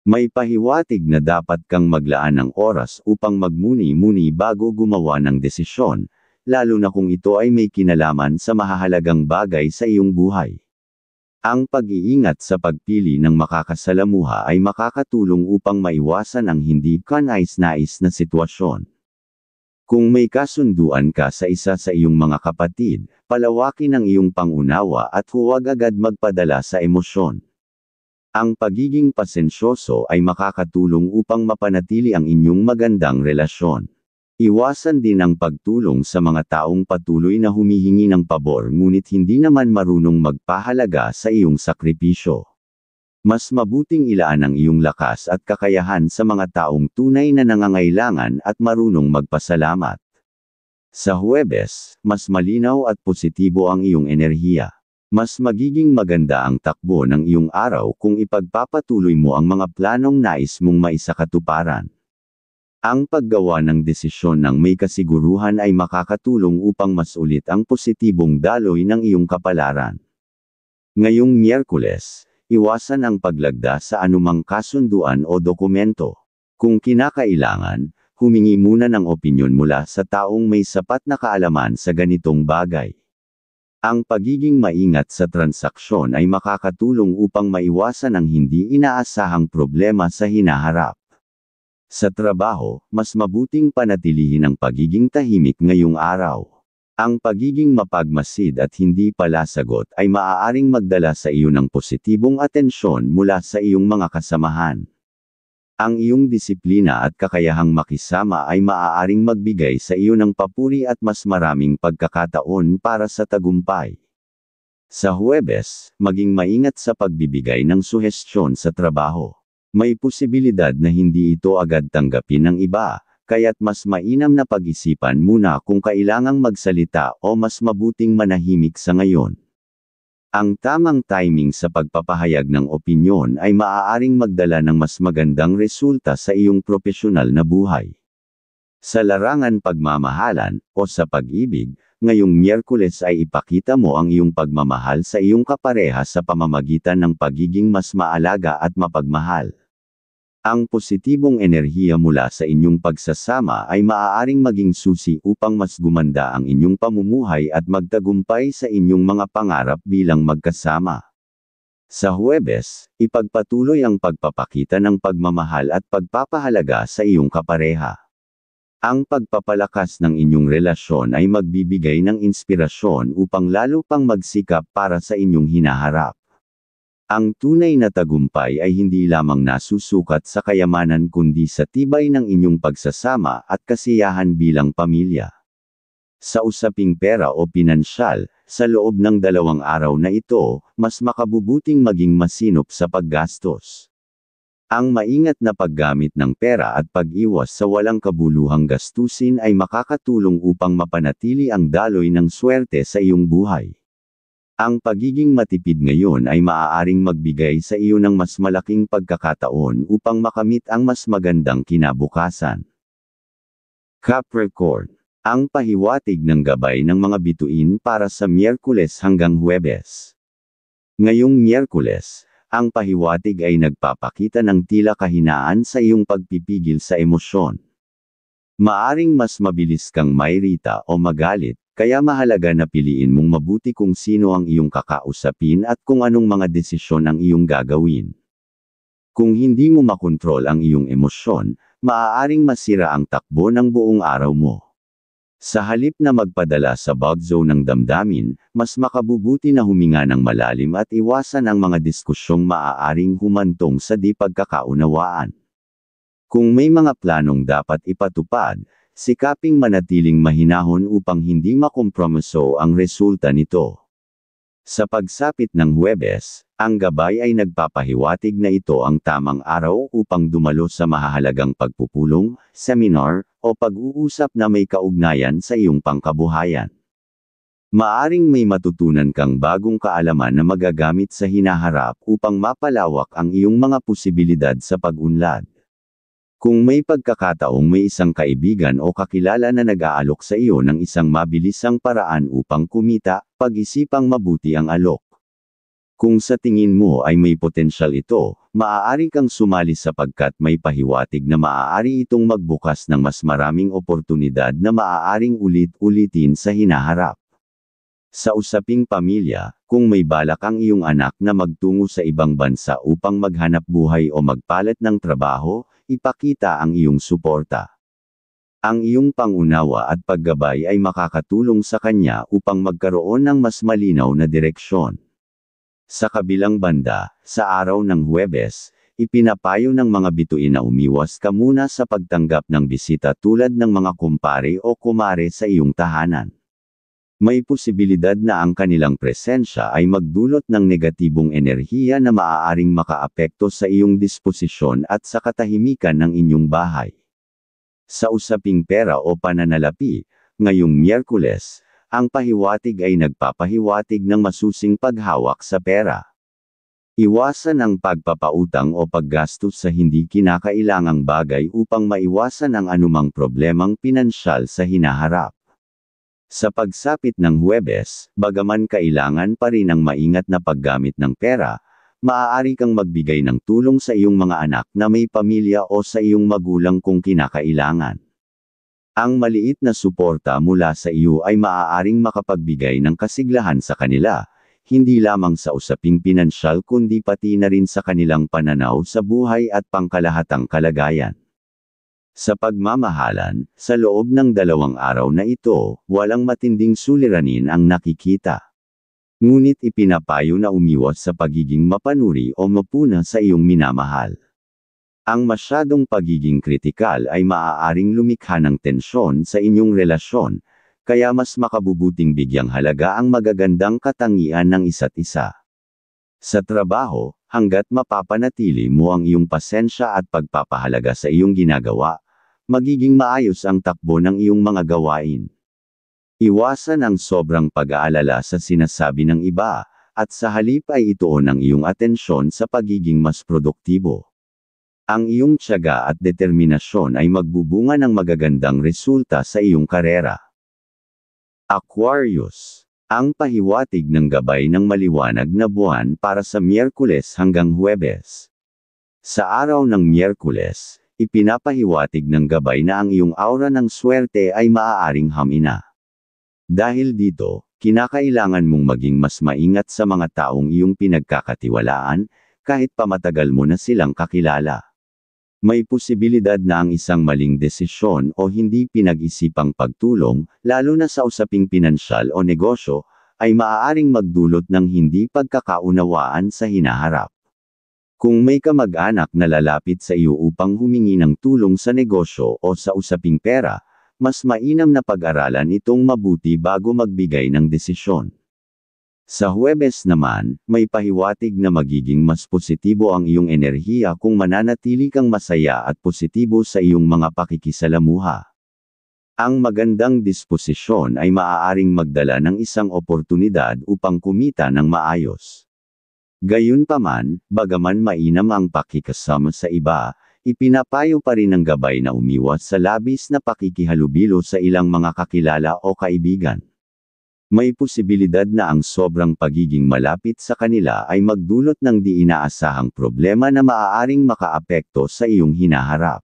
May pahiwatig na dapat kang maglaan ng oras upang magmuni-muni bago gumawa ng desisyon, lalo na kung ito ay may kinalaman sa mahahalagang bagay sa iyong buhay. Ang pag-iingat sa pagpili ng makakasalamuha ay makakatulong upang maiwasan ang hindi kanais-nais na sitwasyon. Kung may kasunduan ka sa isa sa iyong mga kapatid, palawakin ang iyong pangunawa at huwag agad magpadala sa emosyon. Ang pagiging pasensyoso ay makakatulong upang mapanatili ang inyong magandang relasyon. Iwasan din ang pagtulong sa mga taong patuloy na humihingi ng pabor ngunit hindi naman marunong magpahalaga sa iyong sakripisyo. Mas mabuting ilaan ang iyong lakas at kakayahan sa mga taong tunay na nangangailangan at marunong magpasalamat. Sa Huwebes, mas malinaw at positibo ang iyong enerhiya. Mas magiging maganda ang takbo ng iyong araw kung ipagpapatuloy mo ang mga planong nais mong maisakatuparan. Ang paggawa ng desisyon ng may kasiguruhan ay makakatulong upang mas ulit ang positibong daloy ng iyong kapalaran. Ngayong Miyerkules, iwasan ang paglagda sa anumang kasunduan o dokumento. Kung kinakailangan, humingi muna ng opinyon mula sa taong may sapat na kaalaman sa ganitong bagay. Ang pagiging maingat sa transaksyon ay makakatulong upang maiwasan ang hindi inaasahang problema sa hinaharap. Sa trabaho, mas mabuting panatilihin ang pagiging tahimik ngayong araw. Ang pagiging mapagmasid at hindi palasagot ay maaaring magdala sa iyo ng positibong atensyon mula sa iyong mga kasamahan. Ang iyong disiplina at kakayahang makisama ay maaaring magbigay sa iyo ng papuri at mas maraming pagkakataon para sa tagumpay. Sa Huwebes, maging maingat sa pagbibigay ng suhestyon sa trabaho. May posibilidad na hindi ito agad tanggapin ng iba, kaya't mas mainam na pag-isipan muna kung kailangang magsalita o mas mabuting manahimik sa ngayon. Ang tamang timing sa pagpapahayag ng opinyon ay maaaring magdala ng mas magandang resulta sa iyong propesyonal na buhay. Sa larangan pagmamahalan, o sa pag-ibig, ngayong Miyerkules ay ipakita mo ang iyong pagmamahal sa iyong kapareha sa pamamagitan ng pagiging mas maalaga at mapagmahal. Ang positibong enerhiya mula sa inyong pagsasama ay maaaring maging susi upang mas gumanda ang inyong pamumuhay at magtagumpay sa inyong mga pangarap bilang magkasama. Sa Huwebes, ipagpatuloy ang pagpapakita ng pagmamahal at pagpapahalaga sa iyong kapareha. Ang pagpapalakas ng inyong relasyon ay magbibigay ng inspirasyon upang lalo pang magsikap para sa inyong hinaharap. Ang tunay na tagumpay ay hindi lamang nasusukat sa kayamanan kundi sa tibay ng inyong pagsasama at kasiyahan bilang pamilya. Sa usaping pera o pinansyal, sa loob ng 2 araw na ito, mas makabubuting maging masinop sa paggastos. Ang maingat na paggamit ng pera at pag-iwas sa walang kabuluhang gastusin ay makakatulong upang mapanatili ang daloy ng swerte sa iyong buhay. Ang pagiging matipid ngayon ay maaaring magbigay sa iyo ng mas malaking pagkakataon upang makamit ang mas magandang kinabukasan. Capricorn. Ang pahiwatig ng gabay ng mga bituin para sa Miyerkules hanggang Huwebes. Ngayong Miyerkules, ang pahiwatig ay nagpapakita ng tila kahinaan sa iyong pagpipigil sa emosyon. Maaring mas mabilis kang mairita o magalit, kaya mahalaga na piliin mong mabuti kung sino ang iyong kakausapin at kung anong mga desisyon ang iyong gagawin. Kung hindi mo makontrol ang iyong emosyon, maaaring masira ang takbo ng buong araw mo. Sa halip na magpadala sa bug zone ng damdamin, mas makabubuti na huminga ng malalim at iwasan ang mga diskusyong maaaring humantong sa di pagkakaunawaan. Kung may mga planong dapat ipatupad, sikaping manatiling mahinahon upang hindi makompromiso ang resulta nito. Sa pagsapit ng Huwebes, ang gabay ay nagpapahiwatig na ito ang tamang araw upang dumalo sa mahahalagang pagpupulong, seminar, o pag-uusap na may kaugnayan sa iyong pangkabuhayan. Maaring may matutunan kang bagong kaalaman na magagamit sa hinaharap upang mapalawak ang iyong mga posibilidad sa pag-unlad. Kung may pagkakataong may isang kaibigan o kakilala na nag-aalok sa iyo ng isang mabilisang paraan upang kumita, pag-isipang mabuti ang alok. Kung sa tingin mo ay may potensyal ito, maaari kang sumali sapagkat may pahiwatig na maaari itong magbukas ng mas maraming oportunidad na maaaring ulit-ulitin sa hinaharap. Sa usaping pamilya, kung may balak ang iyong anak na magtungo sa ibang bansa upang maghanap buhay o magpalit ng trabaho, ipakita ang iyong suporta. Ang iyong pangunawa at paggabay ay makakatulong sa kanya upang magkaroon ng mas malinaw na direksyon. Sa kabilang banda, sa araw ng Huwebes, ipinapayo ng mga bituin na umiwas ka muna sa pagtanggap ng bisita tulad ng mga kumpare o kumare sa iyong tahanan. May posibilidad na ang kanilang presensya ay magdulot ng negatibong enerhiya na maaaring makaapekto sa iyong disposisyon at sa katahimikan ng inyong bahay. Sa usaping pera o pananalapi, ngayong Miyerkules, ang pahiwatig ay nagpapahiwatig ng masusing paghawak sa pera. Iwasan ang pagpapautang o paggastos sa hindi kinakailangang bagay upang maiwasan ang anumang problemang pinansyal sa hinaharap. Sa pagsapit ng Huwebes, bagaman kailangan pa rin ang maingat na paggamit ng pera, maaari kang magbigay ng tulong sa iyong mga anak na may pamilya o sa iyong magulang kung kinakailangan. Ang maliit na suporta mula sa iyo ay maaaring makapagbigay ng kasiglahan sa kanila, hindi lamang sa usaping pinansyal kundi pati na rin sa kanilang pananaw sa buhay at pangkalahatang kalagayan. Sa pagmamahalan, sa loob ng 2 araw na ito, walang matinding suliranin ang nakikita. Ngunit ipinapayo na umiwas sa pagiging mapanuri o mapuna sa iyong minamahal. Ang masyadong pagiging kritikal ay maaaring lumikha ng tensyon sa inyong relasyon, kaya mas makabubuting bigyang halaga ang magagandang katangian ng isa't isa. Sa trabaho, hanggat mapapanatili mo ang iyong pasensya at pagpapahalaga sa iyong ginagawa, magiging maayos ang takbo ng iyong mga gawain. Iwasan ang sobrang pag-aalala sa sinasabi ng iba, at sa halip ay ituon ang iyong atensyon sa pagiging mas produktibo. Ang iyong tiyaga at determinasyon ay magbubunga ng magagandang resulta sa iyong karera. Aquarius. Ang pahiwatig ng gabay ng maliwanag na buwan para sa Miyerkules hanggang Huwebes. Sa araw ng Miyerkules, ipinapahiwatig ng gabay na ang iyong aura ng swerte ay maaaring hamina. Dahil dito, kinakailangan mong maging mas maingat sa mga taong iyong pinagkakatiwalaan, kahit pa matagal mo na silang kakilala. May posibilidad na ang isang maling desisyon o hindi pinag-isipang pagtulong, lalo na sa usaping pinansyal o negosyo, ay maaaring magdulot ng hindi pagkakaunawaan sa hinaharap. Kung may kamag-anak na lalapit sa iyo upang humingi ng tulong sa negosyo o sa usaping pera, mas mainam na pag-aralan itong mabuti bago magbigay ng desisyon. Sa Huwebes naman, may pahiwatig na magiging mas positibo ang iyong enerhiya kung mananatili kang masaya at positibo sa iyong mga pakikisalamuha. Ang magandang disposisyon ay maaaring magdala ng isang oportunidad upang kumita ng maayos. Gayunpaman, bagaman mainam ang pakikasama sa iba, ipinapayo pa rin ng gabay na umiwas sa labis na pakikihalubilo sa ilang mga kakilala o kaibigan. May posibilidad na ang sobrang pagiging malapit sa kanila ay magdulot ng di inaasahang problema na maaaring makaapekto sa iyong hinaharap.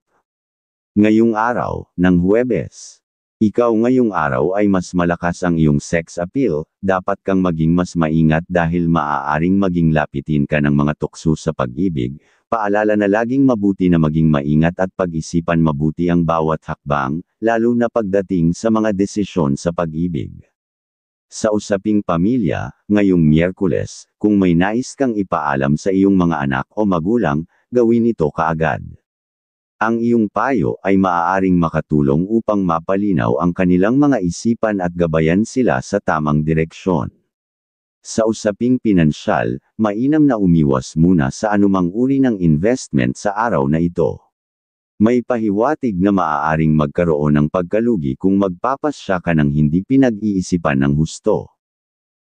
Ngayong araw, ng Huwebes. Ikaw ngayong araw ay mas malakas ang iyong sex appeal, dapat kang maging mas maingat dahil maaaring maging lapitin ka ng mga tukso sa pag-ibig. Paalala na laging mabuti na maging maingat at pag-isipan mabuti ang bawat hakbang, lalo na pagdating sa mga desisyon sa pag-ibig. Sa usaping pamilya, ngayong Miyerkules, kung may nais kang ipaalam sa iyong mga anak o magulang, gawin ito kaagad. Ang iyong payo ay maaaring makatulong upang mapalinaw ang kanilang mga isipan at gabayan sila sa tamang direksyon. Sa usaping pinansyal, mainam na umiwas muna sa anumang uri ng investment sa araw na ito. May pahiwatig na maaaring magkaroon ng pagkalugi kung magpapasya ka ng hindi pinag-iisipan ng husto.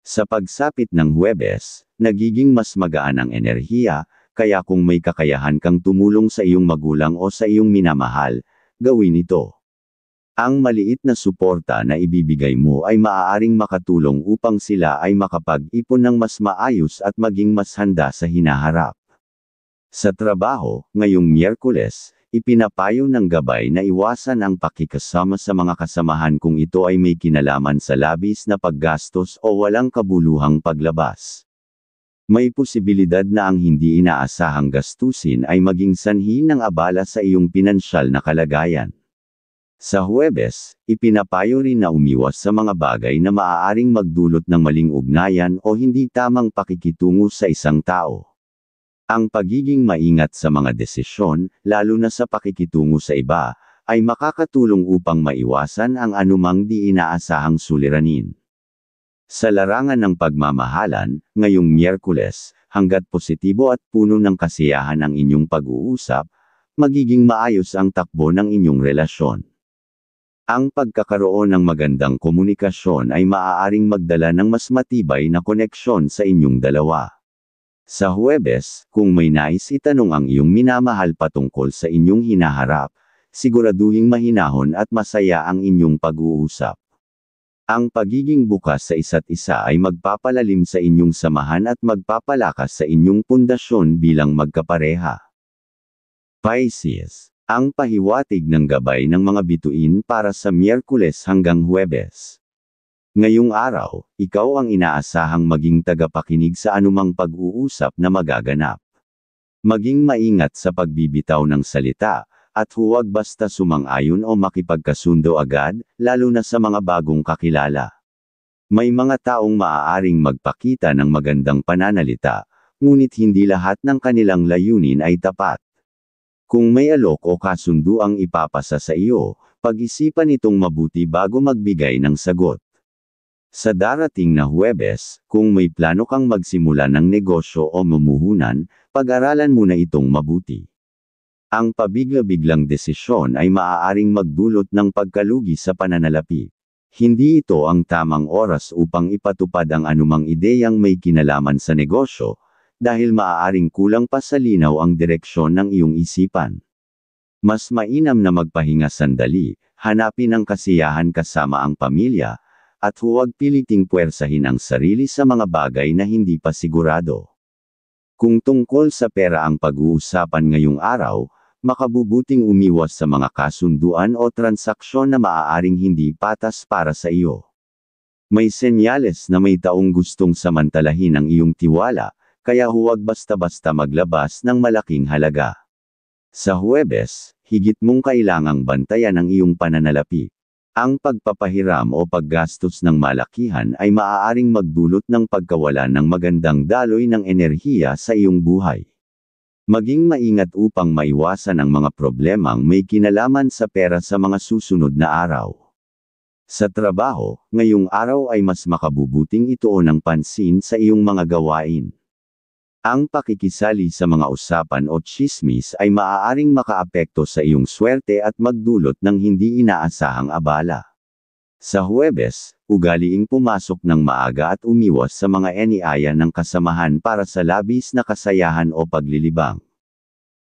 Sa pagsapit ng Huwebes, nagiging mas magaan ang enerhiya, kaya kung may kakayahan kang tumulong sa iyong magulang o sa iyong minamahal, gawin ito. Ang maliit na suporta na ibibigay mo ay maaaring makatulong upang sila ay makapag-ipon ng mas maayos at maging mas handa sa hinaharap. Sa trabaho, ngayong Miyerkules, ipinapayo ng gabay na iwasan ang pakikasama sa mga kasamahan kung ito ay may kinalaman sa labis na paggastos o walang kabuluhang paglabas. May posibilidad na ang hindi inaasahang gastusin ay maging sanhi ng abala sa iyong pinansyal na kalagayan. Sa Huwebes, ipinapayo rin na umiwas sa mga bagay na maaaring magdulot ng maling ugnayan o hindi tamang pakikitungo sa isang tao. Ang pagiging maingat sa mga desisyon, lalo na sa pakikitungo sa iba, ay makakatulong upang maiwasan ang anumang di inaasahang suliranin. Sa larangan ng pagmamahalan, ngayong Miyerkules, hangga't positibo at puno ng kasiyahan ang inyong pag-uusap, magiging maayos ang takbo ng inyong relasyon. Ang pagkakaroon ng magandang komunikasyon ay maaaring magdala ng mas matibay na koneksyon sa inyong dalawa. Sa Huwebes, kung may nais itanong ang iyong minamahal patungkol sa inyong hinaharap, siguraduhing mahinahon at masaya ang inyong pag-uusap. Ang pagiging bukas sa isa't isa ay magpapalalim sa inyong samahan at magpapalakas sa inyong pundasyon bilang magkapareha. Pisces. Ang pahiwatig ng gabay ng mga bituin para sa Miyerkules hanggang Huwebes. Ngayong araw, ikaw ang inaasahang maging tagapakinig sa anumang pag-uusap na magaganap. Maging maingat sa pagbibitaw ng salita, at huwag basta sumang-ayon o makipagkasundo agad, lalo na sa mga bagong kakilala. May mga taong maaaring magpakita ng magandang pananalita, ngunit hindi lahat ng kanilang layunin ay tapat. Kung may alok o kasunduang ipapasa sa iyo, pag-isipan itong mabuti bago magbigay ng sagot. Sa darating na Huwebes, kung may plano kang magsimula ng negosyo o mamumuhunan, pag-aralan muna itong mabuti. Ang pabigla-biglang desisyon ay maaaring magdulot ng pagkalugi sa pananalapi. Hindi ito ang tamang oras upang ipatupad ang anumang ideyang may kinalaman sa negosyo, dahil maaaring kulang pa sa linaw ang direksyon ng iyong isipan. Mas mainam na magpahinga sandali, hanapin ang kasiyahan kasama ang pamilya, at huwag piliting puwersahin ang sarili sa mga bagay na hindi pa sigurado. Kung tungkol sa pera ang pag-uusapan ngayong araw, makabubuting umiwas sa mga kasunduan o transaksyon na maaaring hindi patas para sa iyo. May senyales na may taong gustong samantalahin ang iyong tiwala, kaya huwag basta-basta maglabas ng malaking halaga. Sa Huwebes, higit mong kailangang bantayan ang iyong pananalapi. Ang pagpapahiram o paggastos ng malakihan ay maaaring magdulot ng pagkawalan ng magandang daloy ng enerhiya sa iyong buhay. Maging maingat upang maiwasan ang mga problemang may kinalaman sa pera sa mga susunod na araw. Sa trabaho, ngayong araw ay mas makabubuting ituon ng pansin sa iyong mga gawain. Ang pakikisali sa mga usapan o tsismis ay maaaring makaapekto sa iyong swerte at magdulot ng hindi inaasahang abala. Sa Huwebes, ugaliing pumasok ng maaga at umiwas sa mga eniaya ng kasamahan para sa labis na kasayahan o paglilibang.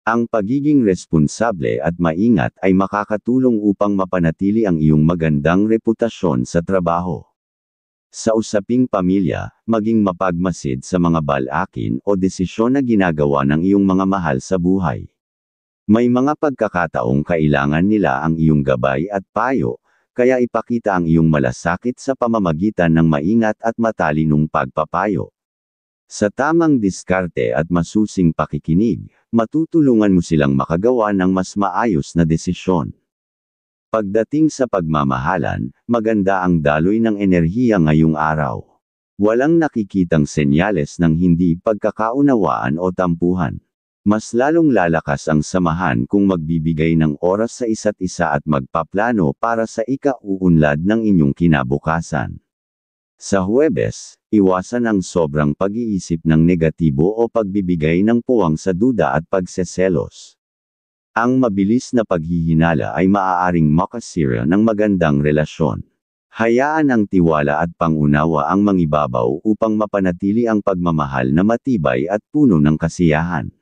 Ang pagiging responsable at maingat ay makakatulong upang mapanatili ang iyong magandang reputasyon sa trabaho. Sa usaping pamilya, maging mapagmasid sa mga balakin o desisyon na ginagawa ng iyong mga mahal sa buhay. May mga pagkakataong kailangan nila ang iyong gabay at payo, kaya ipakita ang iyong malasakit sa pamamagitan ng maingat at matalinong pagpapayo. Sa tamang diskarte at masusing pakikinig, matutulungan mo silang makagawa ng mas maayos na desisyon. Pagdating sa pagmamahalan, maganda ang daloy ng enerhiya ngayong araw. Walang nakikitang senyales ng hindi pagkakaunawaan o tampuhan. Mas lalong lalakas ang samahan kung magbibigay ng oras sa isa't isa at magpaplano para sa ikauunlad ng inyong kinabukasan. Sa Huwebes, iwasan ang sobrang pag-iisip ng negatibo o pagbibigay ng puwang sa duda at pagseselos. Ang mabilis na paghihinala ay maaaring makasira ng magandang relasyon. Hayaan ang tiwala at pangunawa ang mangibabaw upang mapanatili ang pagmamahal na matibay at puno ng kasiyahan.